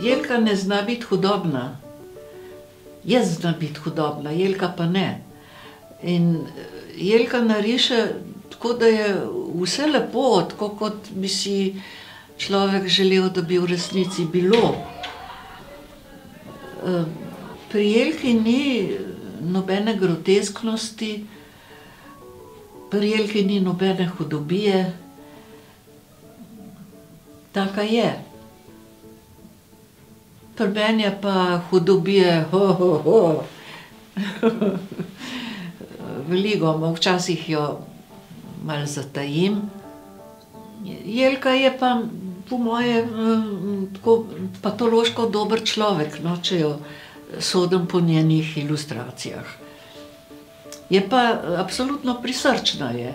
Jelka ne zna biti hudobna. Jaz znam biti hudobna, Jelka pa ne. In Jelka nariše tako, da je vse lepo, tako kot bi si človek želel, da bi v resnici bilo. Pri Jelki ni nobene grotesknosti, pri Jelki ni nobene hudobije. Taka je. Pri meni je pa hudobije, veliko, včasih jo malo zatajim. Jelka je pa po moje tako patološko dober človek, no, če jo sodim po njenih ilustracijah. Je pa absolutno prisrčna je.